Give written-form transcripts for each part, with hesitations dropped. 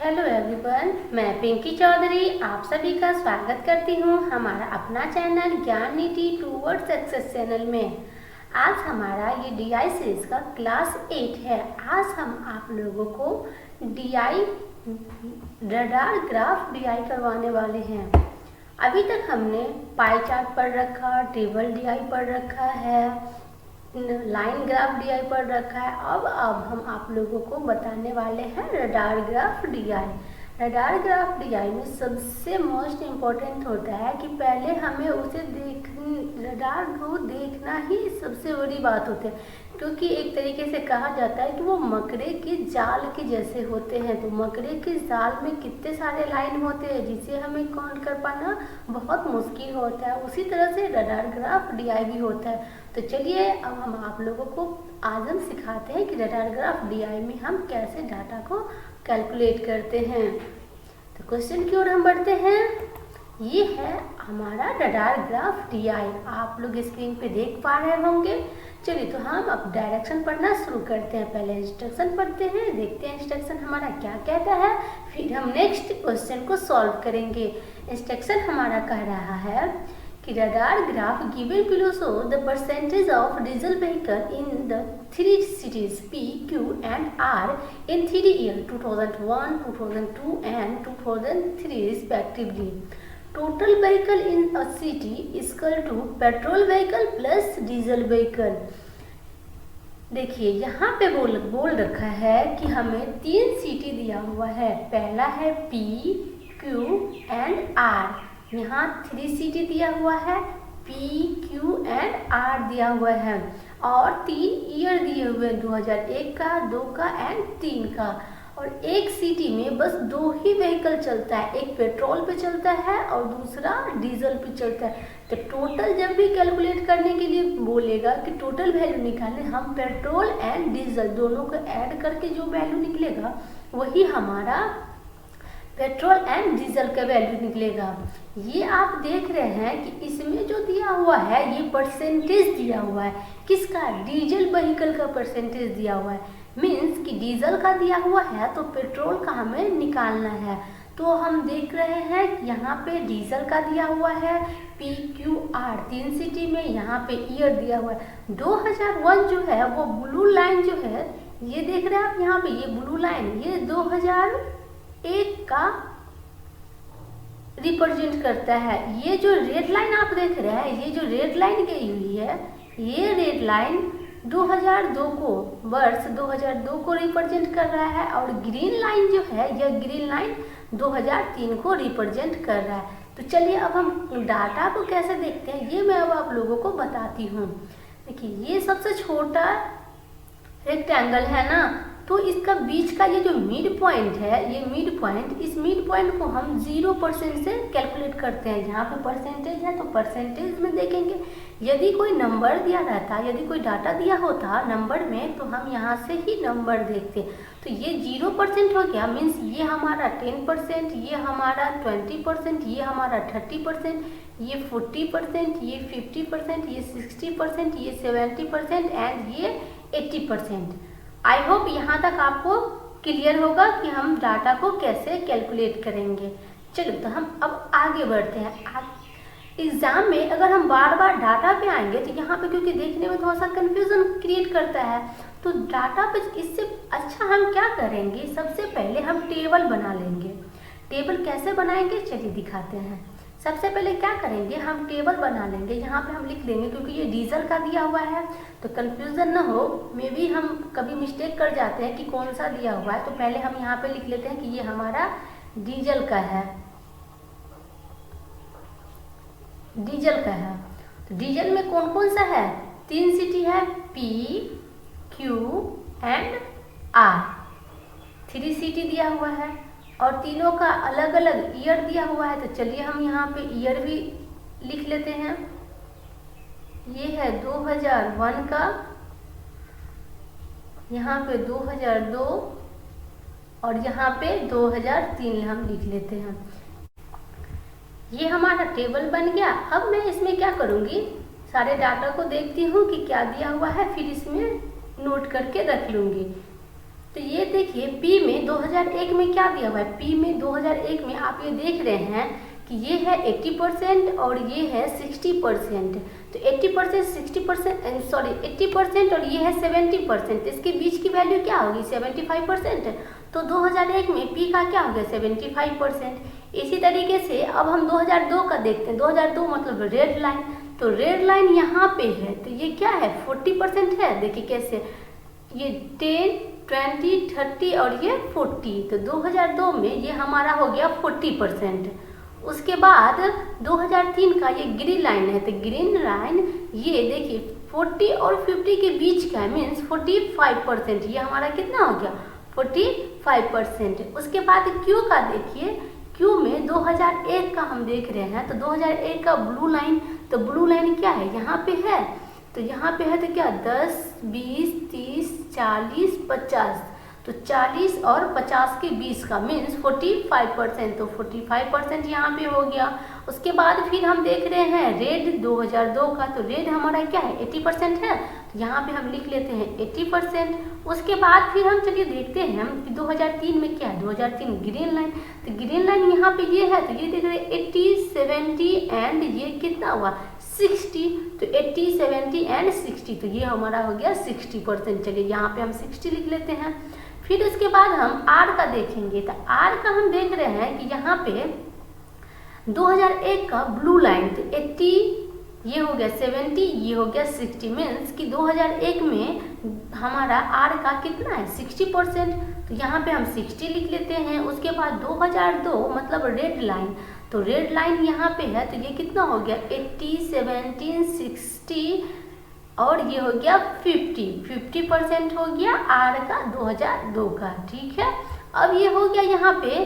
Hello everyone, मैं पिंकी चौधरी आप सभी का स्वागत करती हूँ हमारा अपना चैनल ज्ञान निधि टूवर्ड्स सक्सेस चैनल में। आज हमारा ये DI सीरीज का क्लास 8 है। आज हम आप लोगों को DI रडार ग्राफ DI करवाने वाले हैं। अभी तक हमने पाई चार्ट पढ़ रखा, टेबल DI पढ़ रखा है, लाइन ग्राफ DI पढ़ रखा है। अब हम आप लोगों को बताने वाले हैं radar graph DI। Radar graph DI में सबसे मोस्ट इम्पोर्टेंट होता है कि पहले हमें उसे रडार को देखना ही सबसे बड़ी बात होती है, क्योंकि एक तरीके से कहा जाता है कि वो मकड़े के जाल के जैसे होते हैं। तो मकड़े के जाल में कितने सारे लाइन होते हैं जिसे हमें काउंट कर पाना बहुत मुश्किल होता है। उसी तरह से रडार ग्राफ DI भी होता है। तो चलिए अब हम आप लोगों को आज हम सिखाते हैं कि रडार ग्राफ DI में हम कैसे डाटा को कैलकुलेट करते हैं। तो क्वेश्चन की ओर हम बढ़ते हैं। ये है हमारा रडार ग्राफ DI, आप लोग स्क्रीन पे देख पा रहे होंगे। चलिए तो हम अब डायरेक्शन पढ़ना शुरू करते हैं। पहले इंस्ट्रक्शन पढ़ते हैं, देखते हैं इंस्ट्रक्शन हमारा क्या कहता है, फिर हम नेक्स्ट क्वेश्चन को सॉल्व करेंगे। इंस्ट्रक्शन हमारा कह रहा है कि radar graph given below show the percentage of diesel vehicle in the three cities P, Q and R in 3 years 2001, 2002 and 2003 respectively. Total vehicle in a city is equal to petrol vehicle plus diesel vehicle. देखिए यहाँ पे बोल रखा है कि हमें 3 city दिया हुआ है। पहला है P, Q and R। यहाँ 3 सिटी दिया हुआ है, P, Q एंड R दिया हुआ है और 3 ईयर दिए हुए हैं, 2001 का, 2 का एंड 3 का। और एक सिटी में बस 2 ही व्हीकल चलता है, एक पेट्रोल पे चलता है और दूसरा डीजल पे चलता है। तो टोटल जब भी कैलकुलेट करने के लिए बोलेगा कि टोटल वैल्यू निकालने, हम पेट्रोल एंड डीजल दोनों को ऐड करके जो वैल्यू निकलेगा वही हमारा पेट्रोल एंड डीजल का वैल्यू निकलेगा। ये आप देख रहे हैं कि इसमें जो दिया हुआ है ये परसेंटेज दिया हुआ है, किसका? डीजल व्हीकल का परसेंटेज दिया हुआ है। मीन्स कि डीजल का दिया हुआ है तो पेट्रोल का हमें निकालना है। तो हम देख रहे हैं कि यहाँ पे डीजल का दिया हुआ है P, Q, R 3 सिटी में। यहाँ पे ईयर दिया हुआ है 2001 जो है वो ब्लू लाइन जो है, ये देख रहे हैं आप यहाँ पे, ये ब्लू लाइन ये 2001 का रिप्रेजेंट करता है। ये जो रेड लाइन आप देख रहे हैं, ये जो रेड लाइन गई हुई है, ये रेड लाइन 2002 को, वर्ष 2002 को रिप्रेजेंट कर रहा है। और ग्रीन लाइन जो है, यह ग्रीन लाइन 2003 को रिप्रेजेंट कर रहा है। तो चलिए अब हम डाटा को कैसे देखते हैं ये मैं अब आप लोगों को बताती हूँ। देखिए ये सबसे छोटा रेक्टेंगल है ना, तो इसका बीच का ये जो मिड पॉइंट है, ये मिड पॉइंट, इस मिड पॉइंट को हम 0% से कैलकुलेट करते हैं। जहाँ पे परसेंटेज है तो परसेंटेज में देखेंगे। यदि कोई नंबर दिया रहता, यदि कोई डाटा दिया होता नंबर में, तो हम यहाँ से ही नंबर देखते। तो ये 0% हो गया, मीन्स ये हमारा 10%, ये हमारा 20%, ये हमारा 30%, ये 40%, ये 50%, ये 60%, ये 70% एंड ये 80%। आई होप यहाँ तक आपको क्लियर होगा कि हम डाटा को कैसे कैलकुलेट करेंगे। चलो तो हम अब आगे बढ़ते हैं। एग्जाम में अगर हम बार बार डाटा पे आएंगे तो यहाँ पे क्योंकि देखने में थोड़ा सा कंफ्यूजन क्रिएट करता है, तो डाटा पे इससे अच्छा हम क्या करेंगे, सबसे पहले हम टेबल बना लेंगे। टेबल कैसे बनाएंगे चलिए दिखाते हैं। सबसे पहले क्या करेंगे, हम टेबल बना लेंगे। यहाँ पे हम लिख देंगे, क्योंकि ये डीजल का दिया हुआ है तो कंफ्यूजन ना हो, मे भी हम कभी मिस्टेक कर जाते हैं कि कौन सा दिया हुआ है। तो पहले हम यहाँ पे लिख लेते हैं कि ये हमारा डीजल का है, डीजल का है। तो डीजल में कौन कौन सा है? 3 सिटी है, P, Q and R। 3 city दिया हुआ है और तीनों का अलग अलग ईयर दिया हुआ है। तो चलिए हम यहाँ पे ईयर भी लिख लेते हैं। ये है 2001 का, यहाँ पे 2002 और यहाँ पे 2003 हम लिख लेते हैं। ये हमारा टेबल बन गया। अब मैं इसमें क्या करूँगी, सारे डाटा को देखती हूँ कि क्या दिया हुआ है, फिर इसमें नोट करके रख लूँगी। तो ये देखिए P में 2001 में क्या दिया हुआ है, P में 2001 में आप ये देख रहे हैं कि ये है 80% और ये है 60%। तो 80%, 60%, सॉरी 80% और ये है 70%, इसके बीच की वैल्यू क्या होगी 75%। तो 2001 में P का क्या हो गया 75%। इसी तरीके से अब हम 2002 का देखते हैं। 2002 मतलब रेड लाइन, तो रेड लाइन यहाँ पे है, तो ये क्या है 40% है। देखिए कैसे, ये 10, 20, 30 और ये 40, तो 2002 में ये हमारा हो गया 40%। उसके बाद 2003 का ये ग्रीन लाइन है, तो ग्रीन लाइन ये देखिए 40 और 50 के बीच का मीन्स 45%, ये हमारा कितना हो गया 45%। उसके बाद क्यू का देखिए, क्यू में 2001 का हम देख रहे हैं, तो 2001 का ब्लू लाइन, तो ब्लू लाइन क्या है यहाँ पे है, तो यहाँ पे है तो क्या 10, 20, 30, 40, 50, तो 40 और 50 के 20 का मीन्स 45%, तो 45% यहाँ पे हो गया। उसके बाद फिर हम देख रहे हैं रेड 2002 का, तो रेड हमारा क्या है 80% है, तो यहाँ पे हम लिख लेते हैं 80%। उसके बाद फिर हम चलिए देखते हैं कि 2003 में क्या है, 2003 ग्रीन लाइन, तो ग्रीन लाइन यहाँ पे ये है, तो ये देख रहे हैं 80, 70 एंड ये कितना हुआ 60, तो 80, 70 एंड 60, तो ये हमारा हो गया 60%। चलिए यहाँ पे हम 60 लिख लेते हैं। फिर उसके बाद हम आर का देखेंगे, तो आर का हम देख रहे हैं कि यहाँ पे 2001 का ब्लू लाइन, तो 80, ये हो गया 70, ये हो गया 60, मीन्स कि 2001 में हमारा आर का कितना है 60%, तो यहाँ पे हम 60 लिख लेते हैं। उसके बाद 2002 मतलब रेड लाइन, तो रेड लाइन यहाँ पे है, तो ये कितना हो गया 80, 70, 60 और ये हो गया 50% हो गया आर का 2002 का। ठीक है, अब ये हो गया यहाँ पे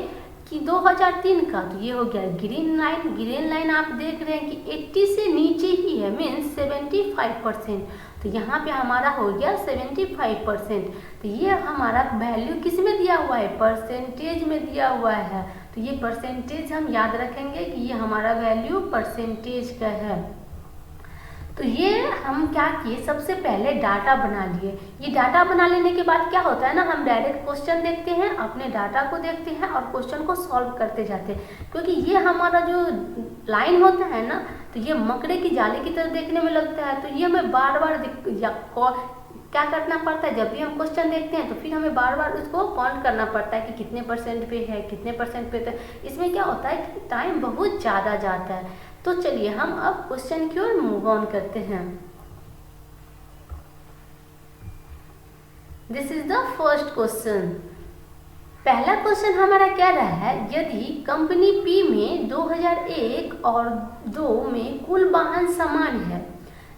कि 2003 का, तो ये हो गया ग्रीन लाइन। ग्रीन लाइन आप देख रहे हैं कि 80 से नीचे ही है, मीन्स 75%, तो यहाँ पे हमारा हो गया 75%। तो ये हमारा वैल्यू किस में दिया हुआ है, परसेंटेज में दिया हुआ है, तो ये परसेंटेज हम याद रखेंगे कि ये हमारा वैल्यू परसेंटेज का है। तो ये हम क्या किए, सबसे पहले डाटा बना लिए। ये डाटा बना लेने के बाद क्या होता है ना, हम डायरेक्ट क्वेश्चन देखते हैं, अपने डाटा को देखते हैं और क्वेश्चन को सॉल्व करते जाते हैं। क्योंकि ये हमारा जो लाइन होता है ना, तो ये मकड़े की जाली की तरह देखने में लगता है, तो ये हमें बार बार क्या करना पड़ता है, जब भी हम क्वेश्चन देखते हैं तो फिर हमें बार बार उसको काउंट करना पड़ता है कि कितने परसेंट पे है, कितने परसेंट पे। तो इसमें क्या होता है कि टाइम बहुत ज़्यादा जाता है। तो चलिए हम अब क्वेश्चन की ओर मूव ऑन करते हैं। This is the first question. पहला क्वेश्चन हमारा क्या रहा है, यदि कंपनी पी में 2001 और 2 में कुल वाहन समान है,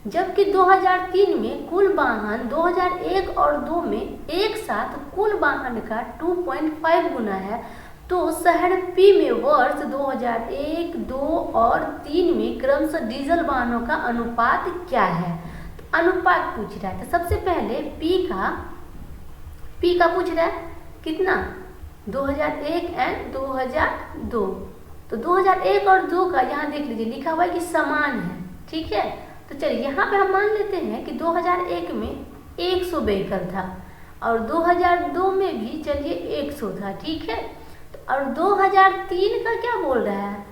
जबकि 2003 में कुल वाहन 2001 और 2 में एक साथ कुल वाहन का 2.5 गुना है, तो शहर पी में वर्ष 2001, 2 और 3 में क्रमशः डीजल वाहनों का अनुपात क्या है। तो अनुपात पूछ रहा है, तो सबसे पहले पी का पूछ रहा है कितना 2001 एंड 2002। तो 2001 और 2 का यहाँ देख लीजिए लिखा हुआ है कि समान है। ठीक है, तो चलिए यहाँ पे हम मान लेते हैं कि 2001 में 100 व्हीकल था और 2002 में भी चलिए 100 था। ठीक है, और 2003 का क्या बोल रहा है,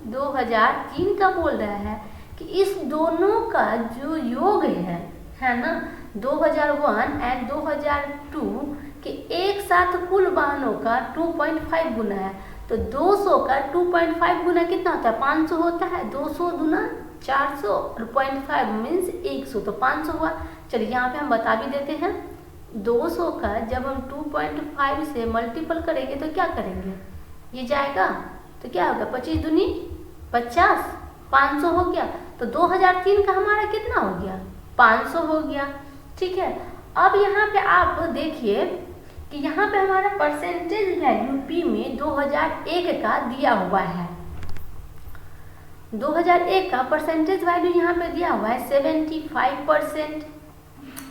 2003 का बोल रहा है कि इस दोनों का जो योग है ना 2001 एंड 2002 के एक साथ कुल वाहनों का 2.5 गुना है। तो 200 का 2.5 गुना कितना होता है 500 होता है, 200 गुना 400 और 0.5 मीन्स 100, तो 500 हुआ। चलिए यहाँ पे हम बता भी देते हैं, 200 का जब हम 2.5 से मल्टीपल करेंगे तो क्या करेंगे, ये जाएगा तो क्या होगा 25 दूनी 50, 500 हो गया। तो 2003 का हमारा कितना हो गया 500 हो गया। ठीक है, अब यहाँ पे आप देखिए कि यहाँ पे हमारा परसेंटेज वैल्यू पी में 2001 का दिया हुआ है। 2001 का परसेंटेज वैल्यू यहाँ पे दिया हुआ है 75%,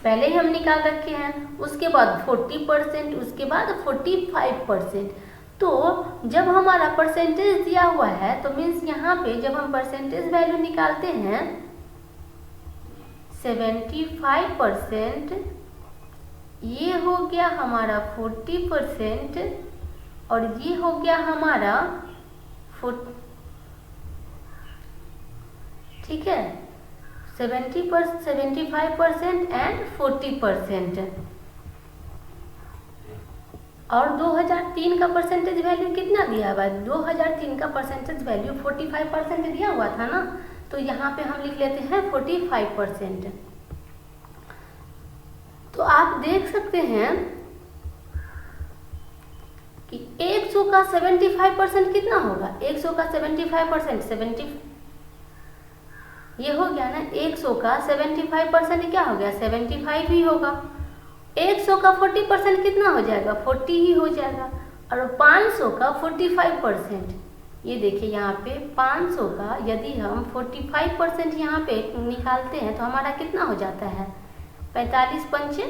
पहले ही हम निकाल रखे हैं। उसके बाद 40%, उसके बाद 45%। तो जब हमारा परसेंटेज दिया हुआ है तो मीन्स यहाँ पे जब हम परसेंटेज वैल्यू निकालते हैं 75% ये हो गया हमारा 40% और ये हो गया हमारा 40, ठीक है, 75% एंड 40%। और 2003 का परसेंटेज वैल्यू कितना दिया हुआ है? 2003 का परसेंटेज वैल्यू 45% दिया हुआ था ना, तो यहाँ पे हम लिख लेते हैं 45%। तो आप देख सकते हैं कि 100 का 75% कितना होगा? 100 का 75% 70, ये हो गया ना, 100 का 75% क्या हो गया? 75 ही होगा। 100 का 40% कितना हो जाएगा? 40 ही हो जाएगा। और 500 का 45%, ये देखिए यहाँ पे 500 का यदि हम 45% यहाँ पे निकालते हैं तो हमारा कितना हो जाता है? 45 पंचे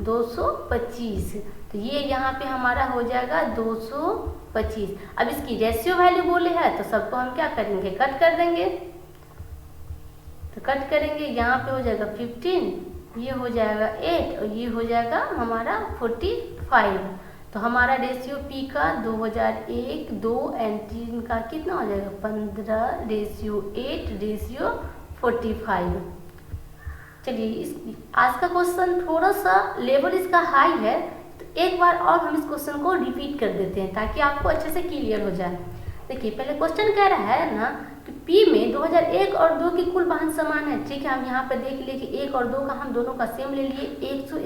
225। तो ये यहाँ पे हमारा हो जाएगा 225। अब इसकी रेशियो वैल्यू बोले है तो सबको हम क्या करेंगे? कट कर देंगे। तो कट करेंगे, यहाँ पे हो जाएगा 15, ये हो जाएगा 8 और ये हो जाएगा हमारा 45। तो हमारा रेशियो पी का 2001, 2 एंड 3 का कितना हो जाएगा? 15 रेशियो 8 रेशियो 45। चलिए, आज का क्वेश्चन थोड़ा सा लेवल इसका हाई है, तो एक बार और हम इस क्वेश्चन को रिपीट कर देते हैं ताकि आपको अच्छे से क्लियर हो जाए। देखिए, पहले क्वेश्चन कह रहा है ना कि P में 2001 और 2 की कुल वाहन समान है। ठीक है, हम यहाँ पे देख लिए कि 1 और 2 का हम दोनों का सेम ले लिए, 100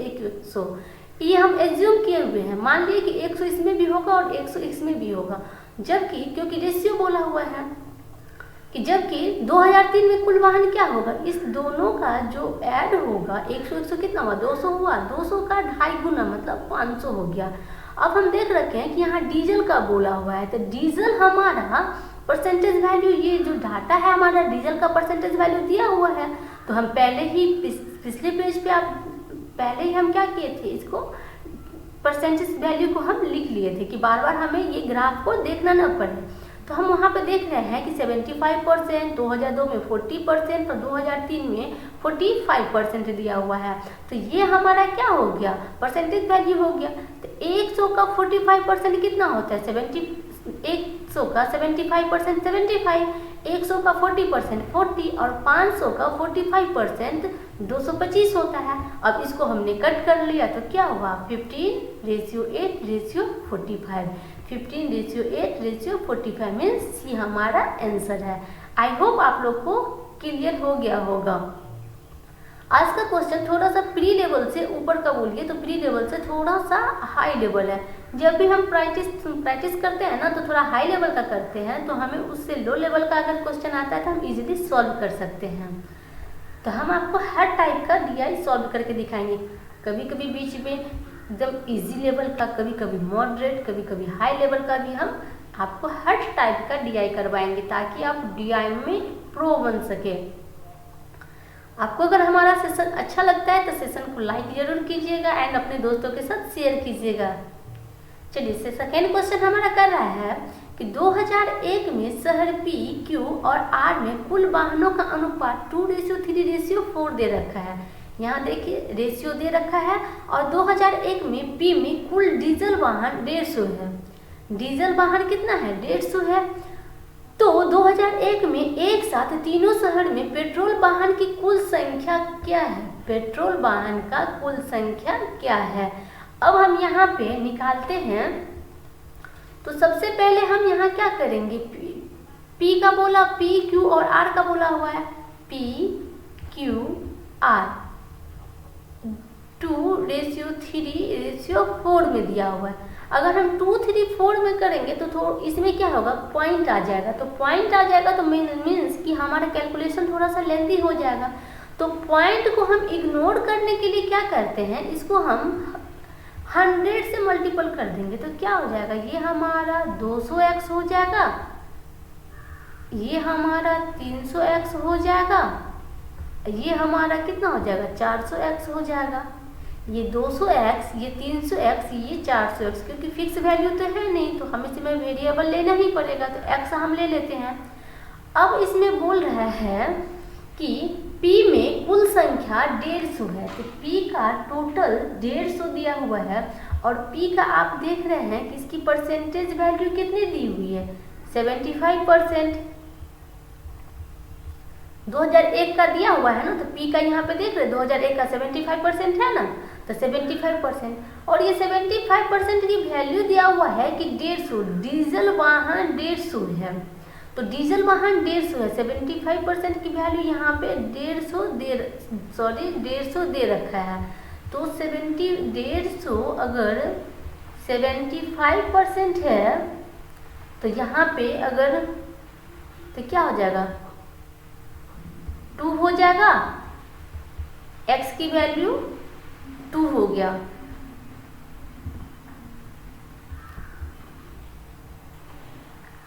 100। ये हम एज्यूम किए हुए हैं, मान लिए कि 100 इसमें भी होगा और 100 इसमें भी होगा, जबकि क्योंकि रेशियो बोला हुआ है कि जबकि 2003 में कुल वाहन क्या होगा? इस दोनों का जो ऐड होगा 100 100 कितना हुआ? 200 हुआ। 200 का 2.5 गुना मतलब 500 हो गया। अब हम देख रखे हैं कि यहाँ डीजल का बोला हुआ है, तो डीजल हमारा परसेंटेज वैल्यू, ये जो डाटा है हमारा डीजल का परसेंटेज वैल्यू दिया हुआ है। तो हम पहले ही पिछले पेज पे पहले ही हम क्या किए थे? इसको परसेंटेज वैल्यू को हम लिख लिए थे कि बार बार हमें ये ग्राफ को देखना न पड़े। तो हम वहाँ पे देख रहे हैं कि 75%, 2002 में 40% और 2003 में 45% दिया हुआ है। तो ये हमारा क्या हो गया? परसेंटेज वैल्यू हो गया। तो 100 का 45% कितना होता है? 100 का 75% 75, 100 का 40% 40 और 500 का 45% 225 होता है। अब इसको हमने कट कर लिया तो क्या हुआ? 15 ratio 8 ratio 45। 15 ratio 8 ratio 45 means C हमारा आंसर है। आई होप आप लोग को क्लियर हो गया होगा। आज का क्वेश्चन थोड़ा सा प्री लेवल से ऊपर का बोलिए तो प्री लेवल से थोड़ा सा हाई लेवल है। जब भी हम प्रैक्टिस करते हैं ना तो थोड़ा हाई लेवल का करते हैं, तो हमें उससे लो लेवल का अगर क्वेश्चन आता है तो हम इजीली सॉल्व कर सकते हैं। तो हम आपको हर टाइप का डीआई सॉल्व करके दिखाएंगे, कभी कभी बीच में एकदम इजी लेवल का, कभी कभी मॉडरेट, कभी कभी हाई लेवल का भी हम आपको हर टाइप का डीआई करवाएंगे ताकि आप डीआई में प्रो बन सके। आपको अगर हमारा सेशन अच्छा लगता है तो सेशन को लाइक जरूर कीजिएगा एंड अपने दोस्तों के साथ शेयर कीजिएगा। चलिए, सेकेंड क्वेश्चन हमारा कर रहा है कि 2001 में शहर P, Q और R में कुल वाहनों का अनुपात 2:3:4 दे रखा है। यहाँ देखिए रेशियो दे रखा है और 2001 में P में कुल डीजल वाहन 150 है। डीजल वाहन कितना है? 150 है। तो 2001 में एक साथ तीनों शहर में पेट्रोल वाहन की कुल संख्या क्या है? पेट्रोल वाहन का कुल संख्या क्या है? अब हम यहाँ पे निकालते हैं। तो सबसे पहले हम यहाँ क्या करेंगे? P का बोला, P, Q और R का बोला हुआ है। P, Q, R 2:3:4 में दिया हुआ है। अगर हम 2:3:4 में करेंगे तो इसमें क्या होगा? पॉइंट आ जाएगा। तो पॉइंट आ जाएगा तो मीन्स कि हमारा कैलकुलेशन थोड़ा सा लेंथी हो जाएगा। तो पॉइंट को हम इग्नोर करने के लिए क्या करते हैं? इसको हम 100 से मल्टीपल कर देंगे तो क्या हो जाएगा? ये हमारा 200x हो जाएगा, ये हमारा 300x हो जाएगा, ये हमारा कितना हो जाएगा? 400x हो जाएगा। ये 200x, ये 300x, ये 400x, क्योंकि फिक्स वैल्यू तो है नहीं तो हमें इसमें वेरिएबल लेना ही पड़ेगा, तो x हम ले लेते हैं। अब इसमें बोल रहा है कि P में कुल संख्या 150 है, तो P का टोटल 150 दिया हुआ है और P का आप देख रहे हैं कि इसकी परसेंटेज वैल्यू कितनी दी हुई है, 75%। 2001 का दिया हुआ है ना, तो P का यहाँ पे देख रहे 2001 का 75% है ना, तो 75%। और ये 75% की वैल्यू दिया हुआ है कि 150, डीजल वाहन 150 है, तो डीजल वाहन 150 है, 75% की वैल्यू यहाँ पे 150 दे रखा है। तो 150 अगर 75% है तो यहाँ पे अगर तो क्या हो जाएगा, 2 हो जाएगा, x की वैल्यू 2 हो गया।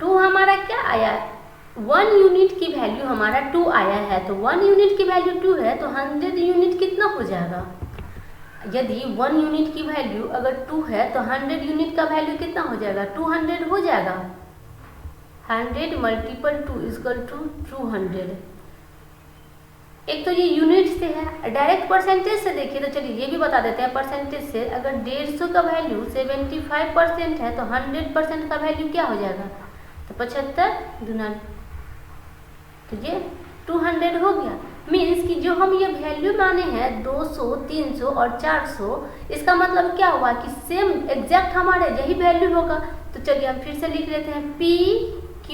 टू हमारा क्या आया, 1 यूनिट की वैल्यू हमारा 2 आया है, तो 1 यूनिट की वैल्यू 2 है, तो 100 यूनिट कितना हो जाएगा। यदि 1 यूनिट की वैल्यू अगर 2 है तो 100 यूनिट का वैल्यू कितना हो जाएगा, 200 हो जाएगा। 100 मल्टीपल 2 इक्वल टू 200। एक तो ये यूनिट से है, डायरेक्ट परसेंटेज से देखिए तो चलिए ये भी बता देते हैं परसेंटेज से। अगर 150 का वैल्यू 75% है तो 100% का वैल्यू क्या हो जाएगा, तो 75 गुना, तो ये 200 हो गया। मीन्स कि जो हम ये वैल्यू माने हैं 200, 300 और 400, इसका मतलब क्या हुआ कि सेम एग्जैक्ट हमारे यही वैल्यू होगा। तो चलिए हम फिर से लिख लेते हैं, P, Q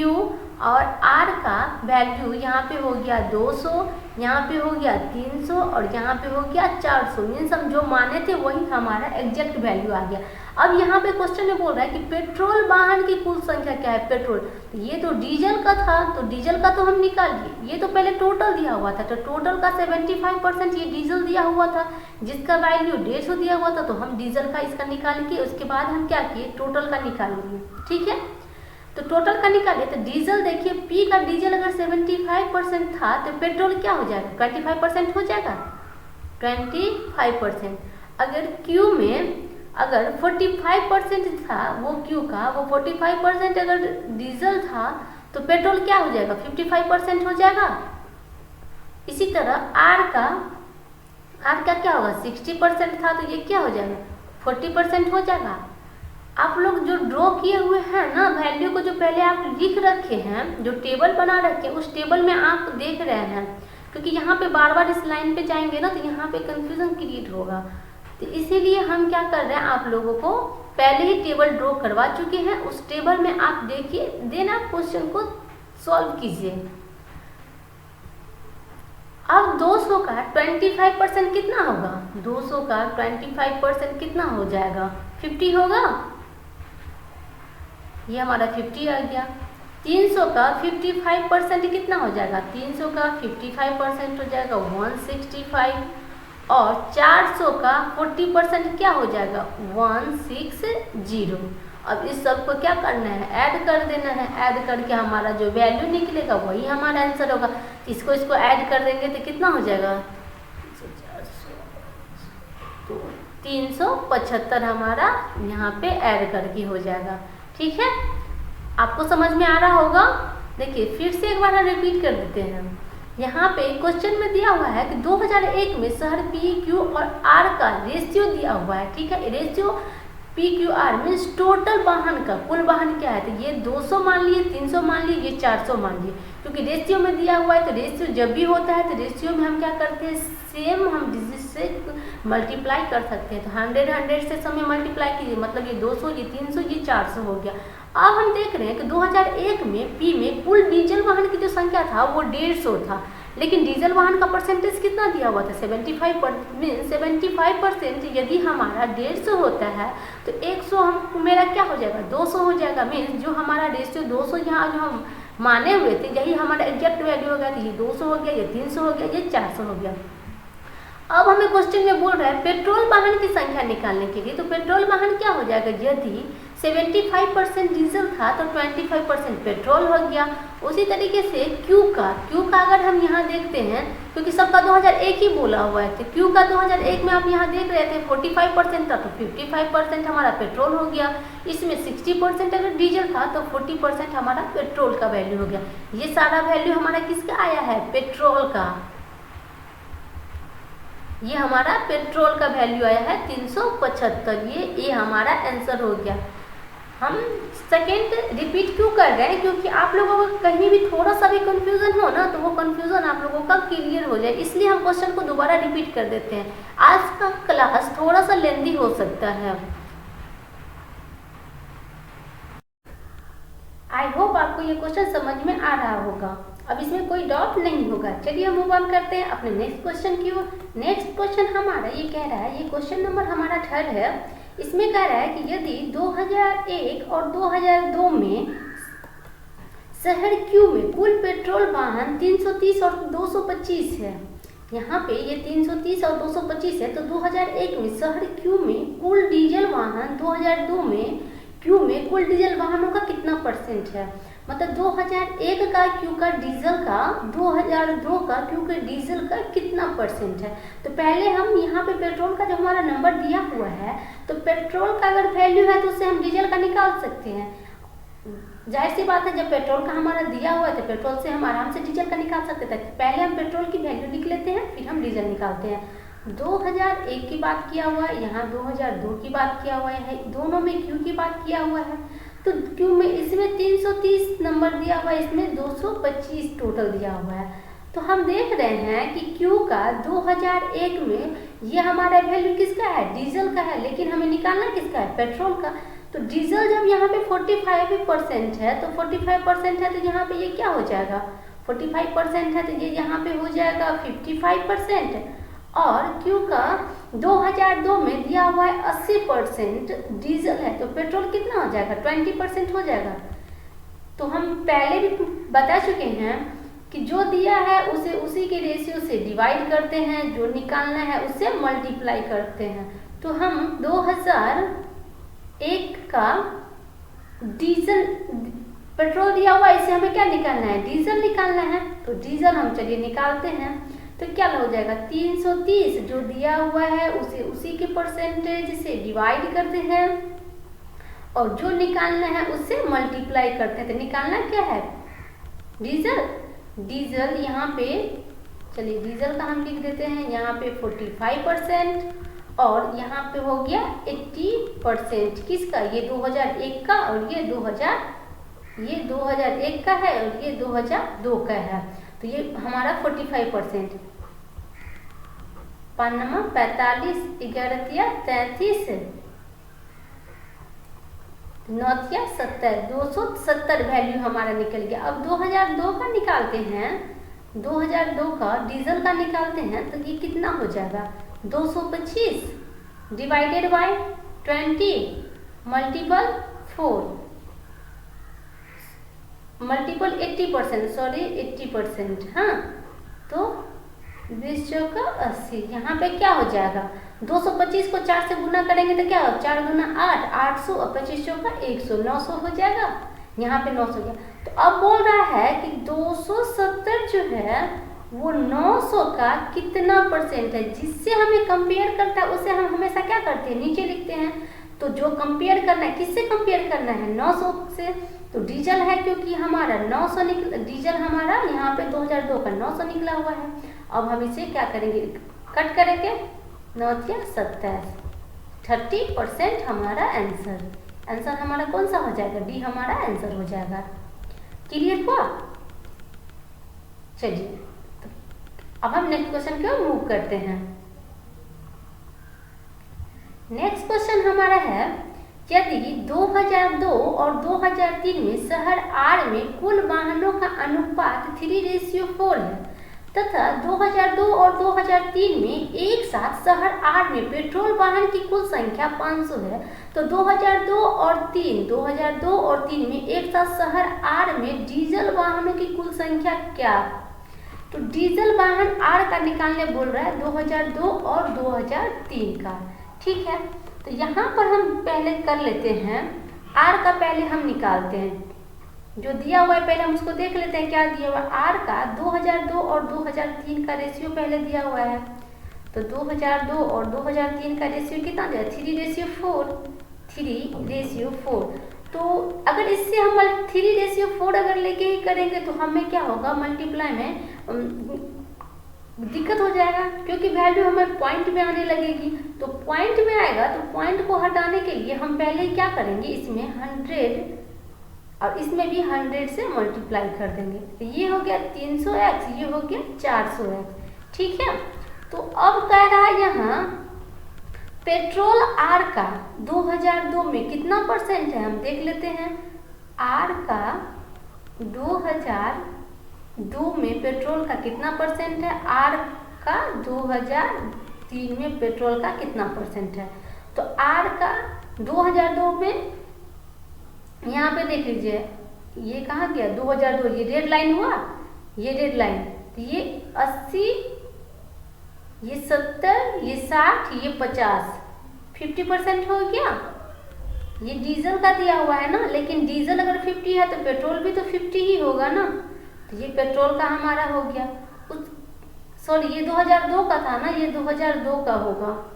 और R का वैल्यू यहाँ पे हो गया 200, यहाँ पे हो गया 300 और यहाँ पे हो गया 400। मीन्स हम जो माने थे वही हमारा एग्जैक्ट वैल्यू आ गया। अब यहाँ पे क्वेश्चन में बोल रहा है कि पेट्रोल वाहन की कुल संख्या क्या है, पेट्रोल, तो ये तो डीजल का था, तो डीजल का तो हम निकाल लिए, ये तो पहले टोटल दिया हुआ था, तो टोटल का 75% ये डीजल दिया हुआ था, जिसका वैल्यू 150 दिया हुआ था, तो हम डीजल का इसका निकाल के उसके बाद हम क्या किए, टोटल का निकाल लिए। ठीक है, तो टोटल का निकाले तो डीजल देखिए, P का डीजल अगर 75% था तो पेट्रोल क्या हो जाएगा, 25% हो जाएगा, 25%। अगर Q में अगर 45% था वो Q का, वो 45% अगर डीजल था तो पेट्रोल क्या हो जाएगा, 55% हो जाएगा। इसी तरह R का क्या होगा, 60% था तो ये क्या हो जाएगा, 40% हो जाएगा। आप लोग जो ड्रॉ किए हुए हैं ना वैल्यू को, जो पहले आप लिख रखे हैं, जो टेबल बना रखे हैं, उस टेबल में आप देख रहे हैं, क्योंकि यहाँ पे बार बार इस लाइन पे जाएंगे ना तो यहाँ पे कंफ्यूजन क्रिएट होगा, तो इसीलिए हम क्या कर रहे हैं, आप लोगों को पहले ही टेबल ड्रॉ करवा चुके हैं, उस टेबल में आप देखिए, देन आप क्वेश्चन को सॉल्व कीजिए। अब 200 का 25% कितना होगा, 200 का 25% कितना हो जाएगा, 50 होगा, ये हमारा 50 आ गया। 300 का 55% कितना हो जाएगा, 300 का 55% हो जाएगा 165, और 400 का 40% क्या हो जाएगा, 160। अब इस सब को क्या करना है, ऐड कर देना है, ऐड करके हमारा जो वैल्यू निकलेगा वही हमारा आंसर होगा। इसको ऐड कर देंगे तो कितना हो जाएगा, 375 हमारा यहाँ पे ऐड करके हो जाएगा। ठीक है, आपको समझ में आ रहा होगा। देखिए फिर से एक बार हम रिपीट कर देते हैं। यहाँ पे क्वेश्चन में दिया हुआ है कि 2001 में शहर P, Q और R का रेशियो दिया हुआ है। ठीक है, ratio P, Q, R means total वाहन का कुल वाहन क्या है, तो ये 200 मान लिए, 300 मान लिए, ये 400 मान लिए। क्योंकि रेशियो में दिया हुआ है तो रेशियो जब भी होता है तो रेशियो में हम क्या करते हैं, सेम हम डिजिट से मल्टीप्लाई कर सकते हैं। तो 100 से समय मल्टीप्लाई कीजिए, मतलब ये 200, ये 300, ये 400 हो गया। अब हम देख रहे हैं कि 2001 में P में कुल डीजल वाहन की जो संख्या था वो 150 था, लेकिन डीजल वाहन का परसेंटेज कितना दिया हुआ था, 75%। यदि हमारा 150 होता है तो 100 हम मेरा क्या हो जाएगा, 200 हो जाएगा। मीन्स जो हमारा रेशियो 200 यहाँ जो हम माने हुए थे यही हमारा एग्जैक्ट वैल्यू हो गया, तो ये 200 हो गया, ये 300 हो गया, ये 400 हो गया। अब हमें क्वेश्चन में बोल रहा है पेट्रोल वाहन की संख्या निकालने के लिए, तो पेट्रोल वाहन क्या हो जाएगा, यदि 75% डीजल था तो 25% पेट्रोल हो गया। उसी तरीके से Q का अगर हम यहाँ देखते हैं, क्योंकि सबका 2001 ही बोला हुआ है, तो Q का 2001 में आप यहाँ देख रहे थे 45% था तो 55% हमारा पेट्रोल हो गया। इसमें 60% अगर डीजल था तो 40% हमारा पेट्रोल का वैल्यू हो गया। ये सारा वैल्यू हमारा किसका आया है, पेट्रोल का। ये हमारा पेट्रोल का वैल्यू आया है 375। ये हमारा आंसर हो गया। हम सेकेंड रिपीट क्यों कर रहे हैं, क्योंकि आप लोगों को कहीं भी थोड़ा सा भी कंफ्यूजन हो ना तो वो कंफ्यूजन आप लोगों का क्लियर हो जाए, इसलिए हम क्वेश्चन को दोबारा रिपीट कर देते हैं। आज का क्लास थोड़ा सा लेंदी हो सकता है। आई होप आपको ये क्वेश्चन समझ में आ रहा होगा, अब इसमें कोई डाउट नहीं होगा। चलिए हम मूव ऑन करते हैं अपने नेक्स्ट क्वेश्चन की ओर। नेक्स्ट क्वेश्चन हमारा ये कह रहा है, ये क्वेश्चन नंबर हमारा 3rd है। इसमें कह रहा है कि यदि 2001 और 2002 में शहर क्यू में कुल पेट्रोल वाहन 330 और 225 है, यहाँ पे ये 330 और 225 है, तो 2001 में शहर क्यू में कुल डीजल वाहन 2002 में क्यू में कुल डीजल वाहनों का कितना परसेंट है। मतलब 2001 का क्यू का डीजल का 2002 का क्यू के डीजल का कितना परसेंट है। तो पहले हम यहाँ पे पेट्रोल का जो हमारा नंबर दिया हुआ है, तो पेट्रोल का अगर वैल्यू है तो उससे हम डीजल का निकाल सकते हैं। जाहिर सी बात है, जब पेट्रोल का हमारा दिया हुआ है तो पेट्रोल से हम आराम से डीजल का निकाल सकते थे। पहले हम पेट्रोल की वैल्यू लिख लेते हैं, फिर हम डीजल निकालते हैं। 2001 की बात किया हुआ है, यहाँ 2002 की बात किया हुआ है, दोनों में क्यू की बात किया हुआ है। तो क्यू में इसमें 330 नंबर दिया हुआ है, इसमें 225 टोटल दिया हुआ है। तो हम देख रहे हैं कि क्यू का 2001 में ये हमारा वैल्यू किसका है, डीजल का है, लेकिन हमें निकालना किसका है, पेट्रोल का। तो डीजल जब यहाँ पे 45% है, तो 45% है तो यहाँ पे ये क्या हो जाएगा, 45% है तो ये यहाँ पे हो जाएगा 55%। और क्यू का 2002 में दिया हुआ है 80% डीजल है, तो पेट्रोल कितना हो जाएगा, 20% हो जाएगा। तो हम पहले भी बता चुके हैं कि जो दिया है उसे उसी के रेशियो से डिवाइड करते हैं, जो निकालना है उससे मल्टीप्लाई करते हैं। तो हम 2001 का डीजल पेट्रोल दिया हुआ है, इसे हमें क्या निकालना है, डीजल निकालना है। तो डीजल हम चलिए निकालते हैं, तो क्या हो जाएगा 330 जो दिया हुआ है उसे उसी के परसेंटेज से डिवाइड करते हैं और जो निकालना है उससे मल्टीप्लाई करते हैं। तो निकालना क्या है, डीजल। डीजल यहाँ पे चलिए डीजल का हम लिख देते हैं, यहाँ पे 45% और यहाँ पे हो गया 80%। किसका, ये 2001 का और ये 2001 का है और ये 2002 का है। तो ये हमारा 45%। 5 नंबर 45, 11 33, 9 70, 270 वैल्यू हमारा निकल गया। अब 2002 का निकालते हैं, 2002 का डीजल का निकालते हैं, तो ये कितना हो जाएगा, 225 divided by 20 multiple 4 multiple 80%, sorry 80%। हाँ, तो 20 चौका 80, यहाँ पे क्या हो जाएगा, 225 को 4 से गुना करेंगे तो क्या हो, 4 गुना 8, 800 और 25 चौका 100, 900 हो जाएगा। यहाँ पे 900 गया। तो अब बोल रहा है कि 270 जो है वो 900 का कितना परसेंट है, जिससे हमें कंपेयर करता है उसे हम हमेशा क्या करते हैं, नीचे लिखते हैं। तो जो कंपेयर करना है, किससे कंपेयर करना है, 900 से। तो डीजल है क्योंकि हमारा 900 निकला, डीजल हमारा यहाँ पे 2002 का 900 निकला हुआ है। अब हम इसे क्या करेंगे, कट करेंगे, 9 70, 30% हमारा आंसर हमारा कौन सा हो जाएगा, डी हमारा आंसर हो जाएगा। क्लियर हुआ। चलिए अब हम नेक्स्ट क्वेश्चन को मूव करते हैं। नेक्स्ट क्वेश्चन हमारा है, यदि 2002 और 2003 में शहर आर में कुल वाहनों का अनुपात 3:4 है तथा 2002 और 2003 में एक साथ शहर आर में पेट्रोल वाहन की कुल संख्या 500 है, तो 2002 और 3 में एक साथ शहर आर में डीजल वाहनों की कुल संख्या क्या। तो डीजल वाहन आर का निकालने बोल रहा है 2002 और 2003 का। ठीक है, तो यहाँ पर हम पहले कर लेते हैं, आर का पहले हम निकालते हैं, जो दिया हुआ है पहले हम उसको देख लेते हैं क्या दिया हुआ है। आर का 2002 और 2003 का रेशियो पहले दिया हुआ है, तो 2002 और 2003 का रेशियो कितना दिया, 3:4। तो अगर इससे हम 3:4 अगर लेके ही करेंगे तो हमें क्या होगा, मल्टीप्लाई में दिक्कत हो जाएगा, क्योंकि वैल्यू हमें पॉइंट में आने लगेगी। तो पॉइंट में आएगा तो पॉइंट को हटाने के लिए हम पहले क्या करेंगे, इसमें 100 और इसमें भी 100 से मल्टीप्लाई कर देंगे। तो ये हो गया 300x, ये हो गया 400x। ठीक है, तो अब कह रहा है यहाँ पेट्रोल आर का 2002 में कितना परसेंट है, हम देख लेते हैं। आर का 2002 में पेट्रोल का कितना परसेंट है, आर का 2003 में पेट्रोल का कितना परसेंट है। तो आर का 2002 में यहाँ पे देख लीजिए, ये कहाँ गया 2002, ये रेड लाइन हुआ, ये रेड लाइन, तो ये 80, ये 70, ये 60, ये 50, 50% हो गया। ये डीजल का दिया हुआ है ना, लेकिन डीजल अगर 50 है तो पेट्रोल भी तो 50 ही होगा ना। तो ये पेट्रोल का हमारा हो गया। सॉरी, ये 2002 का था ना, ये 2002 का होगा।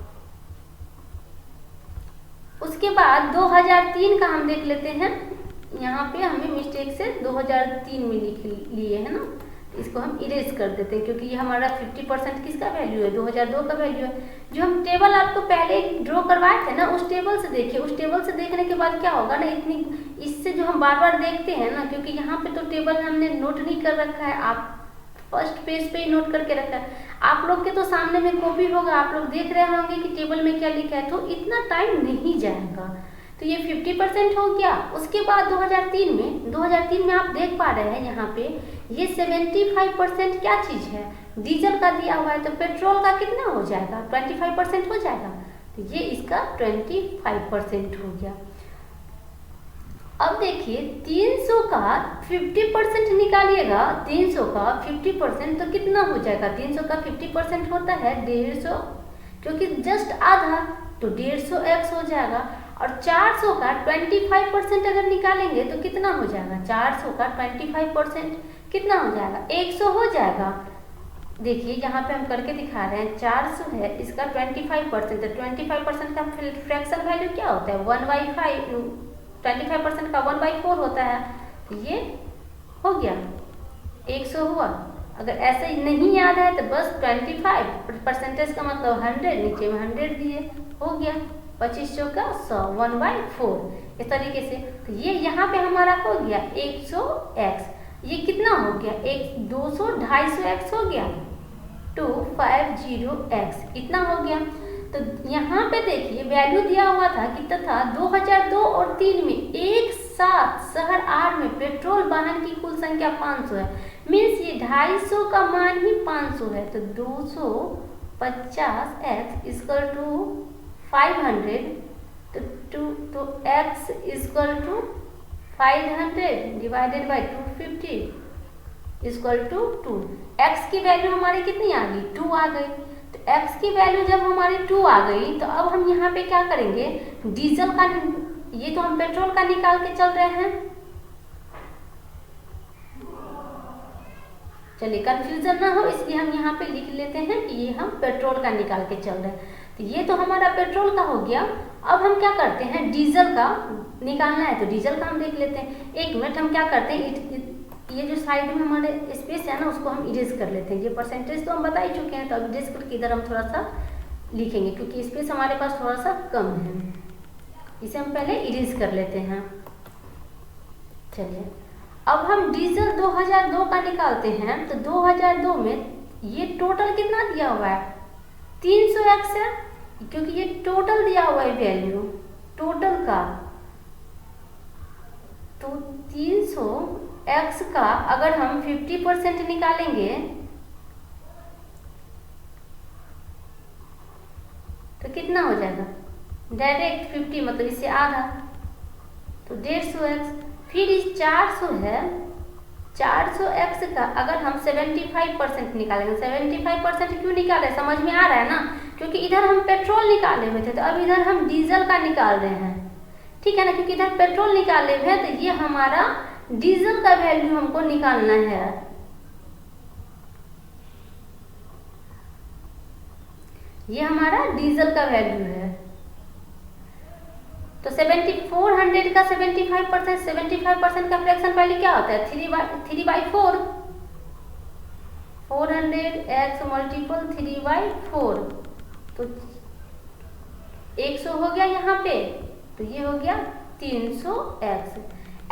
उसके बाद 2003 का हम देख लेते हैं। यहाँ पे हमें मिस्टेक से 2003 में लिख लिए है ना, इसको हम इरेज कर देते हैं, क्योंकि ये हमारा 50% किसका वैल्यू है, 2002 का वैल्यू है। जो हम टेबल आपको पहले ड्रॉ करवाए थे ना, उस टेबल से देखिए। उस टेबल से देखने के बाद क्या होगा ना, इतनी इससे जो हम बार बार देखते हैं ना, क्योंकि यहाँ पे तो टेबल हमने नोट नहीं कर रखा है, आप फर्स्ट पेज पे ही नोट करके रखा है। आप लोग के तो सामने में कॉपी होगा, आप लोग देख रहे होंगे कि टेबल में क्या लिखा है, तो इतना टाइम नहीं जाएगा। तो ये 50% हो गया। उसके बाद 2003 में आप देख पा रहे हैं यहाँ पे ये 75% क्या चीज़ है, डीजल का दिया हुआ है। तो पेट्रोल का कितना हो जाएगा, 25% हो जाएगा। तो ये इसका 25% हो गया। अब देखिए 300 का 50% निकालिएगा, 300 का 50% तो कितना हो जाएगा, 300 का 50% होता है 150, क्योंकि जस्ट आधा, तो 150x हो जाएगा। और 400 का 25% अगर निकालेंगे तो कितना हो जाएगा, 400 का 25% कितना हो जाएगा, 100 हो जाएगा। देखिए यहाँ पे हम करके दिखा रहे हैं, 400 है, इसका 25% है। 25% का फ्रैक्शन वैल्यू क्या होता है, 1/5। 25% का 1/4 होता है। तो ये हो गया 100 हुआ। अगर ऐसे ही नहीं याद है तो बस 25% का मतलब 100, नीचे में 100 दिए, हो गया 25 का 100, 1/4 इस तरीके से। तो ये यहाँ पे हमारा हो गया 100x। ये कितना हो गया, 200, 250x हो गया, 250x इतना हो गया। तो यहाँ पे देखिए वैल्यू दिया हुआ था कि तथा 2002 और 3 में एक साथ शहर आर में पेट्रोल वाहन की कुल संख्या 500 है। मीन्स ये 250 का मान ही 500 है। तो 250x इक्वल टू 500, तो x equal to 500 divided by 250 equal to 2। x की वैल्यू हमारी कितनी आ गई, 2 आ गई। तो x की वैल्यू जब हमारी 2 आ गई तो अब हम यहाँ पे क्या करेंगे, डीजल का, ये तो हम पेट्रोल का निकाल के चल रहे हैं। चलिए कंफ्यूजन ना हो इसलिए हम यहाँ पे लिख लेते हैं कि ये हम पेट्रोल का निकाल के चल रहे हैं। तो ये तो हमारा पेट्रोल का हो गया। अब हम क्या करते हैं, डीजल का निकालना है, तो डीजल का हम देख लेते हैं। एक मिनट, हम क्या करते हैं, ये जो साइड में हमारे स्पेस है ना, उसको हम इरेज कर लेते हैं। ये परसेंटेज तो हम बता ही चुके हैं, तो अब इरेज करके इधर हम थोड़ा सा लिखेंगे, क्योंकि स्पेस हमारे पास थोड़ा सा कम है। इसे हम पहले इरेज कर लेते हैं। चलिए अब हम डीजल 2002 का निकालते हैं। तो 2002 में ये टोटल कितना दिया हुआ है, 300x है, क्योंकि ये टोटल दिया हुआ है वैल्यू टोटल का। तो 300x का अगर हम 50% निकालेंगे तो कितना हो जाएगा, डायरेक्ट 50 मतलब इससे आधा, तो 150x। फिर इस 400 है, 400x का अगर हम 75% निकालेंगे, 75% क्यों निकाले, समझ में आ रहा है ना, क्योंकि इधर हम पेट्रोल निकाले हुए थे, तो अब इधर हम डीजल का निकाल रहे हैं, ठीक है ना, क्योंकि इधर पेट्रोल निकाले हुए हैं, तो ये हमारा डीजल का वैल्यू हमको निकालना है। ये हमारा डीजल का वैल्यू है। तो 7400 का 75% का फ्रैक्शन वैल्यू क्या होता है, 3/4। 400x मल्टीपल 3/4, तो 100 हो गया यहाँ पे, तो ये हो गया 300x।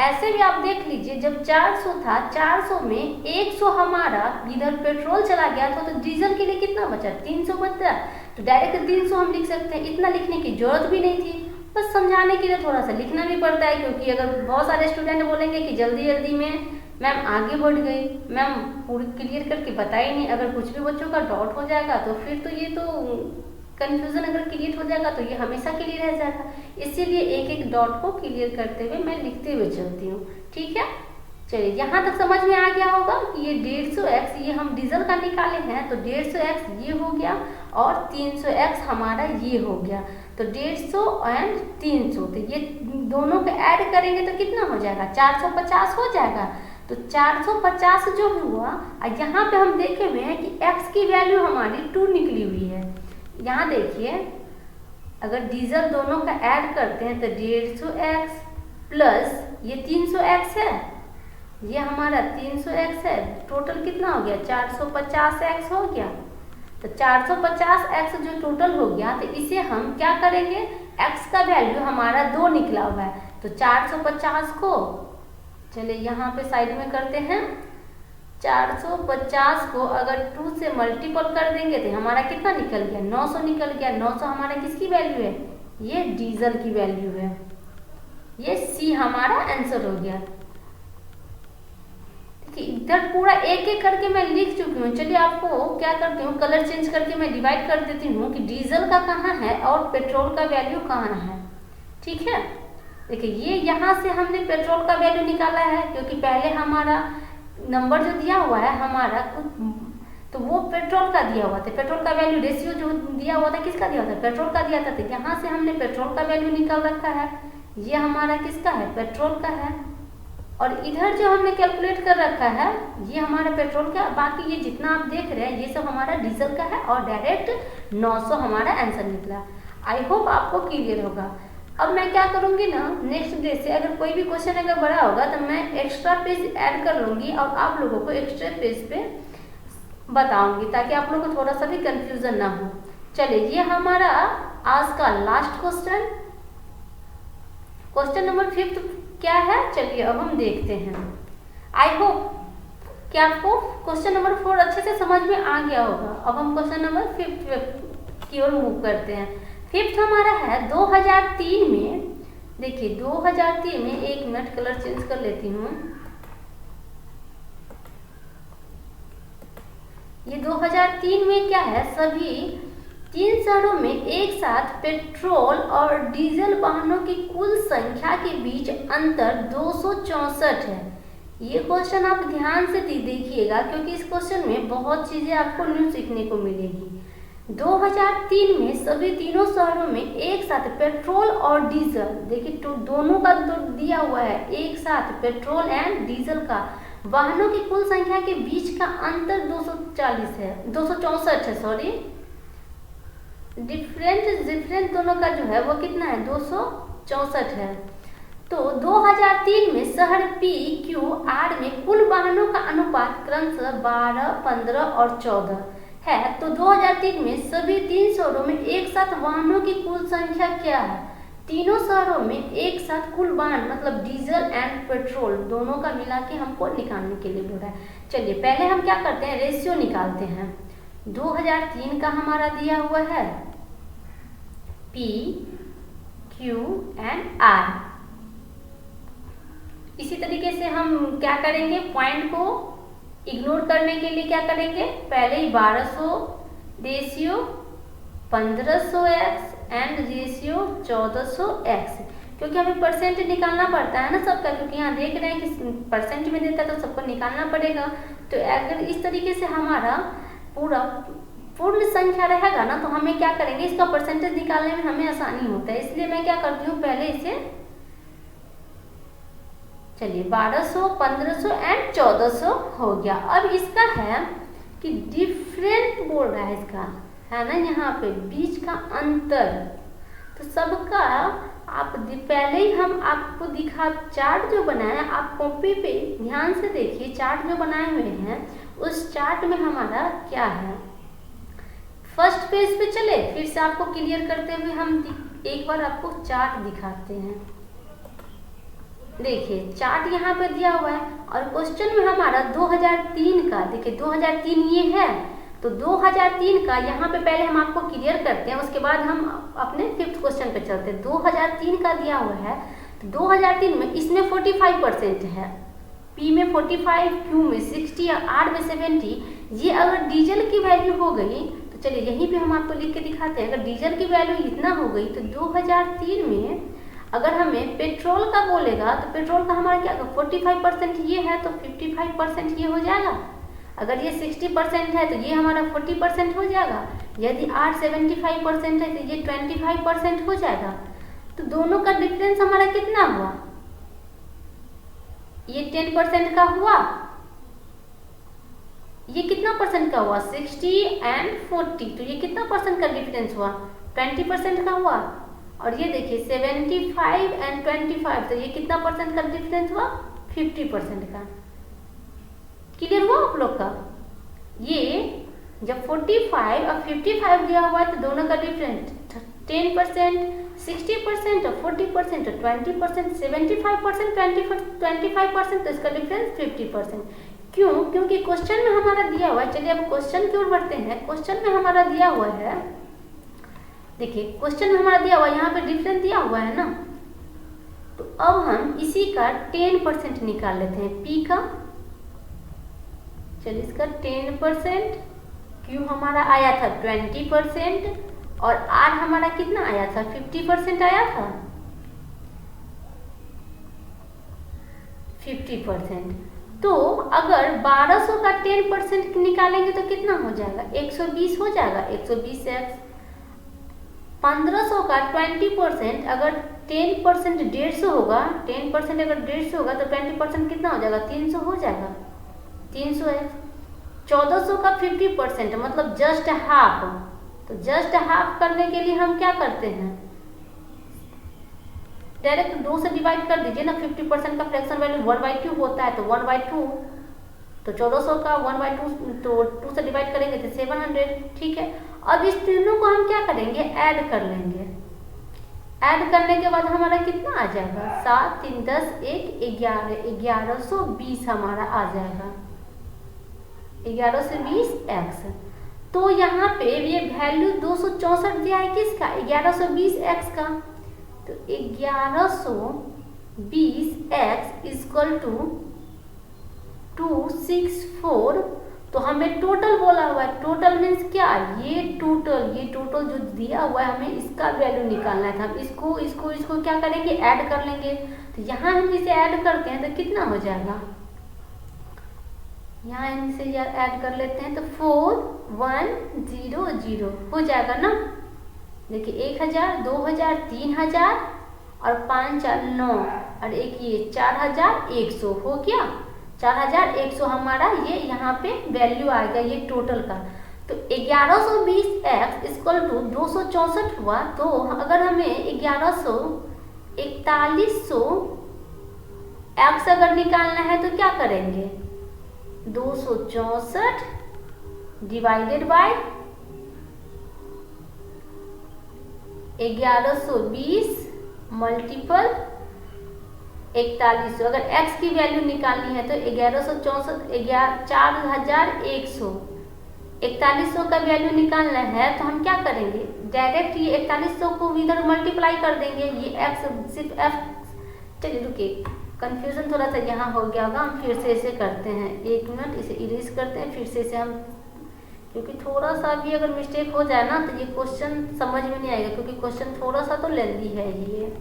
ऐसे भी आप देख लीजिए, जब 400 था, 400 में 100 हमारा इधर पेट्रोल चला गया था, तो डीजल के लिए कितना बचा, 300 बचा। तो डायरेक्ट 300 हम लिख सकते हैं, इतना लिखने की जरूरत भी नहीं थी। बस समझाने के लिए थोड़ा सा लिखना भी पड़ता है, क्योंकि अगर बहुत सारे स्टूडेंट बोलेंगे कि जल्दी जल्दी में मैम आगे बढ़ गई, मैम पूरी क्लियर करके बताई नहीं। अगर कुछ भी बच्चों का डाउट हो जाएगा तो फिर तो ये तो कंफ्यूजन अगर क्रिएट हो जाएगा तो ये हमेशा के लिए रह जाएगा। इसीलिए एक एक डॉट को क्लियर करते हुए मैं लिखते हुए चलती हूँ, ठीक है। चलिए, यहाँ तक समझ में आ गया होगा कि ये 150x ये हम डीजल का निकाले हैं, तो 150x ये हो गया और 300x हमारा ये हो गया। तो 150 एंड 300, तो ये दोनों को ऐड करेंगे तो कितना हो जाएगा, 450 हो जाएगा। तो 450 जो हुआ, और यहाँ पे हम देखे हुए हैं कि x की वैल्यू हमारी 2 निकली हुई है। यहाँ देखिए, अगर डीजल दोनों का ऐड करते हैं तो 150x प्लस ये 300x है, ये हमारा 300x है, टोटल कितना हो गया, 450x हो गया। तो 450x जो टोटल हो गया, तो इसे हम क्या करेंगे, x का वैल्यू हमारा 2 निकला हुआ है, तो 450 को चलिए यहाँ पे साइड में करते हैं। 450 को अगर 2 से मल्टीपल कर देंगे तो हमारा कितना निकल गया, 900 निकल गया। 900 हमारा किसकी वैल्यू है, ये डीजल की वैल्यू है। ये सी हमारा आंसर हो गया। इधर पूरा एक एक करके मैं लिख चुकी हूँ। चलिए, आपको क्या करती हूँ, कलर चेंज करके मैं डिवाइड कर देती हूँ कि डीजल का कहाँ है और पेट्रोल का वैल्यू कहाँ है, ठीक है। देखिए, ये यहाँ से हमने पेट्रोल का वैल्यू निकाला है, क्योंकि पहले हमारा नंबर जो दिया हुआ है हमारा तो वो पेट्रोल का दिया हुआ था। पेट्रोल का वैल्यू रेशियो जो दिया हुआ था किसका दिया था, पेट्रोल का दिया था। तो यहाँ से हमने पेट्रोल का वैल्यू निकाल रखा है, ये हमारा किसका है, पेट्रोल का है। और इधर जो हमने कैलकुलेट कर रखा है ये हमारा पेट्रोल का, बाकी ये जितना आप देख रहे हैं ये सब हमारा डीजल का है, और डायरेक्ट 900 हमारा आंसर निकला। आई होप आपको क्लियर होगा। अब मैं क्या करूंगी ना, नेक्स्ट डे से अगर कोई भी क्वेश्चन अगर बड़ा होगा तो मैं एक्स्ट्रा पेज ऐड कर लूंगी और आप लोगों को एक्स्ट्रा पेज पे बताऊंगी, ताकि आप लोगों को थोड़ा सा भी कंफ्यूजन ना हो। चलिए, ये हमारा आज का लास्ट क्वेश्चन, क्वेश्चन नंबर 5 क्या है, चलिए अब हम देखते हैं। आई होप कि आपको क्वेश्चन नंबर 4 अच्छे से समझ में आ गया होगा। अब हम क्वेश्चन नंबर 5 की ओर मूव करते हैं। 5 हमारा है 2003 में। देखिए, 2003 में, एक मिनट कलर चेंज कर लेती हूँ। ये 2003 में क्या है, सभी 3 शहरों में एक साथ पेट्रोल और डीजल वाहनों की कुल संख्या के बीच अंतर 264 है। ये क्वेश्चन आप ध्यान से देखिएगा, क्योंकि इस क्वेश्चन में बहुत चीजें आपको न्यू सीखने को मिलेगी। 2003 में सभी तीनों शहरों में एक साथ पेट्रोल और डीजल, देखिए तो दोनों का तो दिया हुआ है, एक साथ पेट्रोल एंड डीजल का वाहनों की कुल संख्या के बीच का अंतर 264 है, सॉरी। डिफरेंट दोनों का जो है वो कितना है, 264 है। तो 2003 में शहर पी क्यू आर में कुल वाहनों का अनुपात क्रमशः 12, 15 और 14 है। तो 2003 में सभी 3 शहरों में एक साथ वाहनों की कुल संख्या क्या है, तीनों शहरों में एक साथ कुल वाहन मतलब डीजल एंड पेट्रोल दोनों का मिला के हमको निकालने के लिए बोल रहा है। चलिए, पहले हम क्या करते हैं, रेशियो निकालते हैं। 2003 का हमारा दिया हुआ है P, Q एंड R। इसी तरीके से हम क्या करेंगे, पॉइंट को इग्नोर करने के लिए क्या करेंगे, पहले ही 1200 ratio 1500x and ratio 1400x, क्योंकि हमें परसेंट निकालना पड़ता है ना सबका, क्योंकि यहाँ देख रहे हैं कि परसेंट में देता है तो सबको निकालना पड़ेगा। तो अगर इस तरीके से हमारा पूर्ण संख्या रहेगा ना, तो हमें क्या करेंगे, इसका परसेंटेज निकालने में हमें आसानी होता है। इसलिए मैं क्या करती हूँ, पहले इसे, चलिए 1200, 1500 एंड 1400 हो गया। अब इसका है कि डिफरेंट बोल रहा है, इसका है ना यहाँ पे बीच का अंतर, तो सबका पहले ही हम आपको दिखा चार्ट जो बनाया, आप कॉपी पे ध्यान से देखिए, चार्ट जो बनाए हुए हैं उस चार्ट में हमारा क्या है। फर्स्ट पेज पे चले, फिर से आपको क्लियर करते हुए हम एक बार आपको चार्ट दिखाते हैं। देखिए चार्ट यहाँ पे दिया हुआ है और क्वेश्चन में हमारा 2003 का, देखिए 2003 ये है, तो 2003 का यहाँ पे पहले हम आपको क्लियर करते हैं, उसके बाद हम अपने 5th क्वेश्चन पे चलते हैं। 2003 का दिया हुआ है, तो 2003 में इसमें 45% है, पी में 45, क्यू में 60 और आर में 70। ये अगर डीजल की वैल्यू हो गई तो चलिए यहीं पे हम आपको लिख के दिखाते हैं। अगर डीजल की वैल्यू इतना हो गई तो 2003 में अगर हमें पेट्रोल का बोलेगा तो पेट्रोल का हमारा क्या 45% ये है, तो 55% ये हो जाएगा। अगर ये 60% है तो ये हमारा 40% हो जाएगा। यदि आर 75% है तो ये 25% हो जाएगा। तो दोनों का डिफरेंस हमारा कितना हुआ, ये 10% का हुआ, ये कितना परसेंट का हुआ 60 एंड 40, तो ये कितना परसेंट का डिफरेंस हुआ 20% का हुआ। और ये देखिए 75 एंड 25, तो ये कितना परसेंट का डिफरेंस हुआ 50% का। क्लियर हुआ आप लोग का। ये जब 45 और 55 दिया हुआ है तो दोनों का डिफरेंस 10%, 60% और 40% और 20%, 75%, 25%, तो इसका डिफरेंस 50%। क्यों? क्योंकि क्वेश्चन में हमारा दिया हुआ है। चलिए अब क्वेश्चन की ओर बढ़ते हैं। क्वेश्चन में हमारा दिया हुआ है, देखिए क्वेश्चन में हमारा दिया हुआ है, यहाँ पे डिफरेंस दिया हुआ है ना, तो अब हम इसी का 10% निकाल लेते हैं, पी का। चलिए इसका 10%, क्यू हमारा आया था 20% और आर हमारा कितना आया था 50% आया था, 50%। तो अगर 1200 का 10% निकालेंगे तो कितना हो जाएगा 120 हो जाएगा, 120 एक्स। 1500 का 20% अगर 10% 150 होगा, 10% अगर 150 होगा तो 20% कितना हो जाएगा 300 हो जाएगा, 300 एक्स। 1400 का 50% मतलब जस्ट हाफ, तो जस्ट हाफ करने के लिए हम क्या करते हैं, डायरेक्ट 2 से डिवाइड कर दीजिए ना। 50% का फ्रैक्शन वैल्यू 1/2 होता है, तो 1/2, तो 1400 का 1/2 तो 2 से डिवाइड करेंगे तो 700, ठीक है। अब इस तीनों को हम क्या करेंगे, ऐड कर लेंगे। ऐड करने के बाद हमारा कितना आ जाएगा 7 3 10 1 11, 1120 हमारा आ जाएगा, 1120 एक्स। तो यहाँ पे ये वैल्यू 264 दिया है किसका 1120 एक्स का, तो 1120 एक्स इक्वल टू 264। तो हमें टोटल बोला हुआ है, टोटल मीन्स क्या, ये टोटल जो दिया हुआ है हमें इसका वैल्यू निकालना था। हम इसको क्या करेंगे, ऐड कर लेंगे। तो यहाँ हम इसे ऐड करते हैं तो कितना हो जाएगा, यहाँ इनसे ऐड कर लेते हैं तो 4100 हो जाएगा ना। देखिए 1000, 2000, 3000 और 5 4 9 और एक ये 4100 हो गया। 4100 हमारा ये यहाँ पे वैल्यू आएगा ये टोटल का। तो 1120 एक्स इक्वल टू 264 हुआ। तो अगर हमें 4100 एक्स अगर निकालना है तो क्या करेंगे, 264 डिवाइडेड बाय 1120 मल्टीपल 4100। अगर x की वैल्यू निकालनी है तो 4100 4100 का वैल्यू निकालना है तो हम क्या करेंगे, डायरेक्ट ये 4100 को इधर मल्टीप्लाई कर देंगे। ये x सिर्फ f, चलिए रुकिए कंफ्यूजन थोड़ा सा यहाँ हो गया होगा, हम फिर से इसे करते हैं, 1 मिनट इसे इरेज करते हैं, फिर से इसे हम, क्योंकि थोड़ा सा भी अगर मिस्टेक हो जाए ना तो ये क्वेश्चन समझ में नहीं आएगा, क्योंकि क्वेश्चन थोड़ा सा तो लेंथी है ये।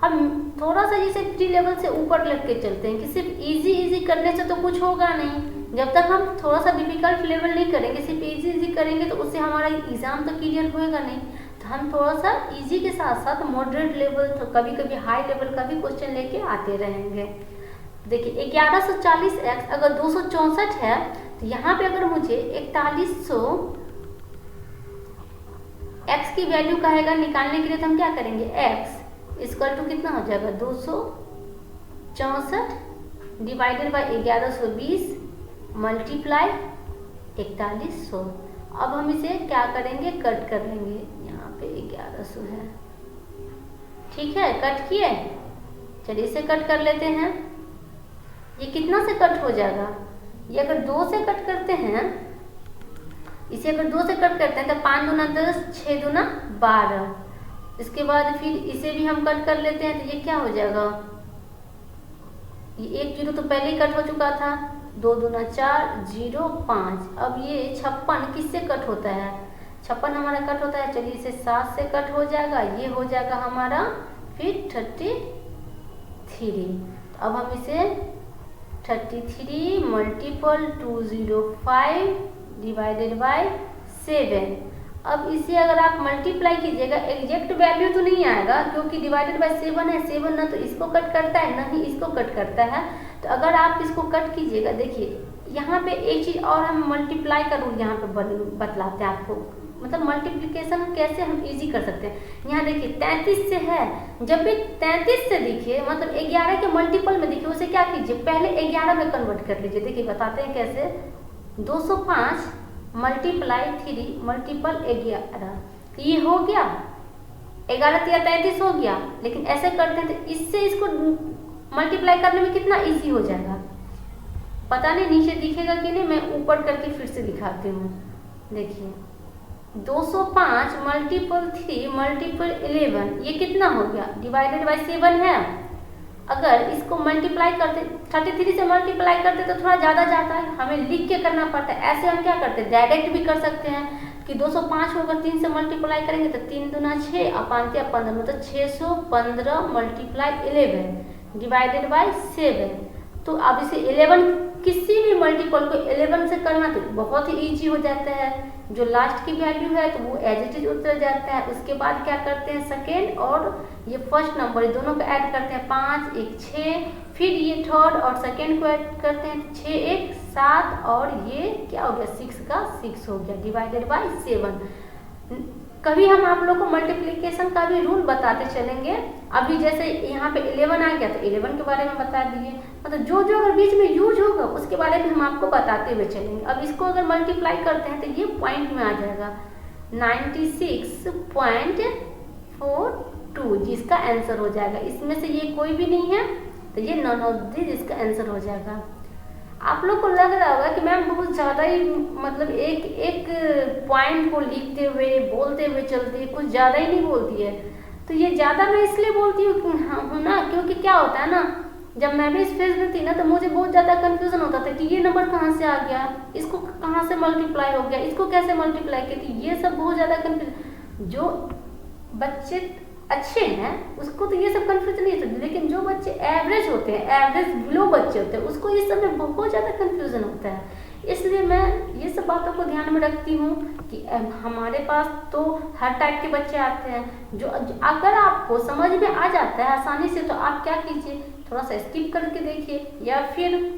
हम थोड़ा सा इसे प्री लेवल से ऊपर लेके चलते हैं कि सिर्फ इजी करने से तो कुछ होगा नहीं। जब तक हम थोड़ा सा डिफिकल्ट लेवल नहीं करेंगे, सिर्फ इजी करेंगे तो उससे हमारा एग्जाम तो क्लियर होएगा नहीं। तो हम थोड़ा सा इजी के साथ साथ मॉडरेट लेवल, तो कभी कभी हाई लेवल का भी क्वेश्चन लेके आते रहेंगे। देखिए 1140 एक्स अगर 264 है तो यहाँ पे अगर मुझे 4100 x की वैल्यू कहेगा निकालने के लिए तो हम क्या करेंगे, x इक्वल टू कितना हो जाएगा 264 डिवाइडेड बाई 1120 मल्टीप्लाई 4100। अब हम इसे क्या करेंगे, कट कर लेंगे, यहाँ पे 1100 है, ठीक है, कट किए। चलिए इसे कट कर लेते हैं। ये कितना से कट हो जाएगा, ये अगर 2 से कट करते हैं, इसे अगर 2 से कट करते हैं तो 5 दूना 10, 6 दूना 12। इसके बाद फिर इसे भी हम कट कर लेते हैं तो ये क्या हो जाएगा, ये 1 0 तो पहले ही कट हो चुका था, 2 दूना 4, 0 5। अब ये 56 किससे कट होता है, 56 हमारा कट होता है, चलिए इसे 7 से कट हो जाएगा, ये हो जाएगा हमारा फिर 33। अब हम इसे 33 मल्टीपल 205 डिवाइडेड बाय 7। अब इसे अगर आप मल्टीप्लाई कीजिएगा, एग्जैक्ट वैल्यू तो नहीं आएगा क्योंकि डिवाइडेड बाय 7 है, 7 ना तो इसको कट करता है ना ही इसको कट करता है। तो अगर आप इसको कट कीजिएगा, देखिए यहाँ पे एक चीज और हम मल्टीप्लाई का रूल यहाँ पे बतलाते हैं आपको, मतलब मल्टीप्लिकेशन कैसे हम इजी कर सकते हैं। यहाँ देखिए 33 से है, जब भी 33 से दिखे मतलब 11 के मल्टीपल में दिखे, उसे क्या कीजिए पहले 11 में कन्वर्ट कर लीजिए। देखिए बताते हैं कैसे, 205 मल्टीप्लाई 3 मल्टीपल 11, ये हो गया 11 3 33 हो गया। लेकिन ऐसे करते हैं तो इससे इसको मल्टीप्लाई करने में कितना इजी हो जाएगा, पता नहीं नीचे दिखेगा कि नहीं, मैं ऊपर करके फिर से दिखाती हूँ। देखिए 205 मल्टीपल 3 मल्टीपल 11, ये कितना हो गया, डिवाइडेड बाय 7 है। अगर इसको मल्टीप्लाई करते 33 से मल्टीप्लाई करते तो थोड़ा ज़्यादा जाता है, हमें लिख के करना पड़ता है। ऐसे हम क्या करते हैं, डायरेक्ट भी कर सकते हैं कि 205 को अगर 3 से मल्टीप्लाई करेंगे तो 3 दूना 6 अपान 15, मतलब 615 मल्टीप्लाई 11 डिवाइडेड बाय 7। तो अब इसे 11 किसी भी मल्टीपल को 11 से करना तो बहुत ही ईजी हो जाता है। जो लास्ट की वैल्यू है तो वो एज इट इज उतर जाता है। उसके बाद क्या करते हैं, सेकेंड और ये फर्स्ट नंबर ये दोनों को ऐड करते हैं, 5 1 6, फिर ये थर्ड और सेकेंड को ऐड करते हैं, 6 1 7 और ये क्या हो गया 6 का 6 हो गया डिवाइडेड बाय 7। कभी हम आप लोग को मल्टीप्लिकेशन का भी रूल बताते चलेंगे। अभी जैसे यहाँ पे 11 आ गया तो 11 के बारे में बता दिए, मतलब जो जो अगर बीच में यूज होगा उसके बारे में हम आपको बताते हुए चलेंगे। अब इसको अगर मल्टीप्लाई करते हैं तो ये पॉइंट में आ जाएगा 96.42, जिसका आंसर हो जाएगा। इसमें से ये कोई भी नहीं है तो ये नॉन ऑफ दिस इसका आंसर हो जाएगा। आप लोग को लग रहा होगा कि मैम बहुत ज़्यादा ही मतलब एक एक पॉइंट को लिखते हुए बोलते हुए चलती है, कुछ ज़्यादा ही नहीं बोलती है। तो ये ज़्यादा मैं इसलिए बोलती हूँ ना क्योंकि क्या होता है ना, जब मैं भी इस फेज में थी ना तो मुझे बहुत ज़्यादा कंफ्यूजन होता था कि ये नंबर कहाँ से आ गया, इसको कहाँ से मल्टीप्लाई हो गया, इसको कैसे मल्टीप्लाई किया, तो ये सब बहुत ज़्यादा कंफ्यूज। जो बच्चे अच्छे हैं उसको तो ये सब कंफ्यूजन नहीं होता, लेकिन जो बच्चे एवरेज होते हैं, एवरेज बिलो बच्चे होते हैं, उसको इस सब में बहुत ज़्यादा कंफ्यूजन होता है। इसलिए मैं ये सब बातों को ध्यान में रखती हूँ कि हमारे पास तो हर टाइप के बच्चे आते हैं। जो अगर आपको समझ में आ जाता है आसानी से तो आप क्या कीजिए, थोड़ा सा स्किप करके देखिए या फिर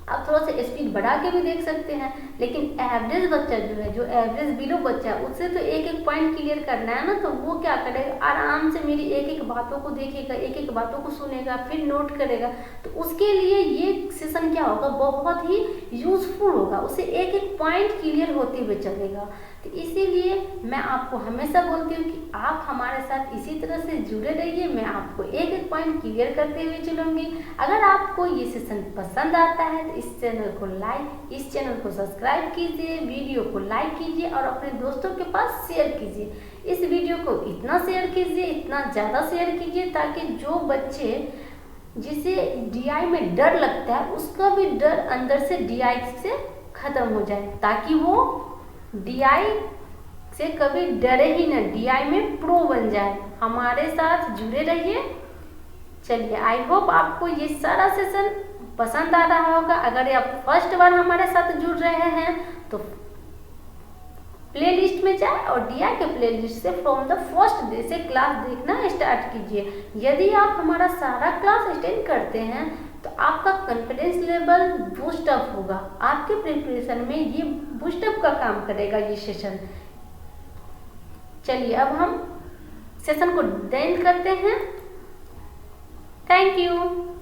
आप थोड़ा सा स्पीड बढ़ा के भी देख सकते हैं। लेकिन एवरेज बच्चा जो है, जो एवरेज बिलो बच्चा है, उससे तो एक एक पॉइंट क्लियर करना है ना, तो वो क्या करेगा, आराम से मेरी एक एक बातों को देखेगा, एक एक बातों को सुनेगा, फिर नोट करेगा। तो उसके लिए ये सेशन क्या होगा, बहुत ही यूजफुल होगा, उसे एक एक पॉइंट क्लियर होते हुए चलेगा। तो इसीलिए मैं आपको हमेशा बोलती हूँ कि आप हमारे साथ इसी तरह से जुड़े रहिए, मैं आपको एक एक पॉइंट क्लियर करते हुए चलूँगी। अगर आपको ये सेशन पसंद आता है तो इस चैनल को सब्सक्राइब कीजिए, वीडियो को लाइक कीजिए और अपने दोस्तों के पास शेयर कीजिए। इस वीडियो को इतना शेयर कीजिए, इतना ज़्यादा शेयर कीजिए ताकि जो बच्चे जिसे DI में डर लगता है उसका भी डर अंदर से DI से खत्म हो जाए, ताकि वो DI से कभी डरे ही ना, DI में प्रो बन जाए। हमारे साथ जुड़े रहिए। चलिए, आई होप आपको ये सारा सेशन पसंद आ रहा होगा। अगर आप फर्स्ट बार हमारे साथ जुड़ रहे हैं तो प्लेलिस्ट में जाए और DI के प्लेलिस्ट से फ्रॉम द फर्स्ट डे से क्लास देखना स्टार्ट कीजिए। यदि आप हमारा सारा क्लास अटेंड करते हैं तो आपका कॉन्फिडेंस लेवल बूस्ट अप होगा, आपके प्रिपरेशन में ये बूस्ट अप का काम करेगा ये सेशन। चलिए अब हम सेशन को एंड करते हैं। Thank you.